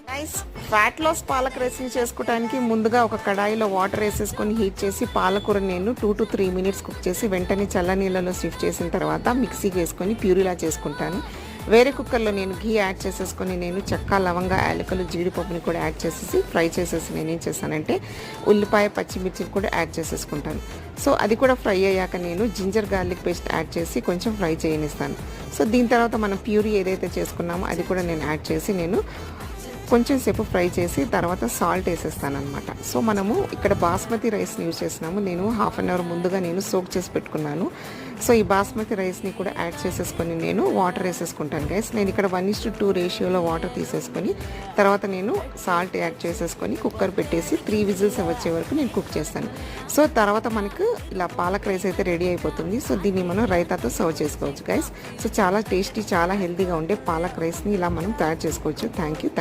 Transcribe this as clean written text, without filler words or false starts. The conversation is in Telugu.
నైస్. ఫ్యాట్ లాస్ పాలక్ రైస్ని చేసుకోవడానికి ముందుగా ఒక కడాయిలో వాటర్ వేసేసుకొని హీట్ చేసి పాలకూర నేను 2 to 3 మినిట్స్ కుక్ చేసి వెంటనే చల్ల నీళ్ళలో షిఫ్ట్ చేసిన తర్వాత మిక్సీకి వేసుకొని ప్యూరీలా చేసుకుంటాను. వేరే కుక్కర్లో నేను ఘీ యాడ్ చేసేసుకొని నేను చెక్క, లవంగ, యాలకులు, జీడిపప్పుని కూడా యాడ్ చేసేసి ఫ్రై చేసేసి నేనేం చేశానంటే ఉల్లిపాయ, పచ్చిమిర్చిని కూడా యాడ్ చేసేసుకుంటాను. సో అది కూడా ఫ్రై అయ్యాక నేను జింజర్ గార్లిక్ పేస్ట్ యాడ్ చేసి కొంచెం ఫ్రై చేయనిస్తాను. సో దీని తర్వాత మనం ప్యూరీ ఏదైతే చేసుకున్నామో అది కూడా నేను యాడ్ చేసి నేను కొంచెం సేపు ఫ్రై చేసి తర్వాత సాల్ట్ వేసేస్తాను అనమాట. సో మనము ఇక్కడ బాస్మతి రైస్ని యూజ్ చేస్తున్నాము. నేను హాఫ్ అన్ అవర్ ముందుగా నేను సోక్ చేసి పెట్టుకున్నాను. సో ఈ బాస్మతి రైస్ని కూడా యాడ్ చేసేసుకొని నేను వాటర్ వేసేసుకుంటాను గైస్. నేను ఇక్కడ 1:2 రేషియోలో వాటర్ తీసేసుకొని తర్వాత నేను సాల్ట్ యాడ్ చేసేసుకొని కుక్కర్ పెట్టేసి 3 విజిల్స్ వచ్చే వరకు నేను కుక్ చేస్తాను. సో తర్వాత మనకు ఇలా పాలక్ రైస్ అయితే రెడీ అయిపోతుంది. సో దీన్ని మనం రైతాతో సర్వ్ చేసుకోవచ్చు గైస్. సో చాలా టేస్టీ, చాలా హెల్తీగా ఉండే పాలక్ రైస్ని ఇలా మనం తయారు చేసుకోవచ్చు. Thank you.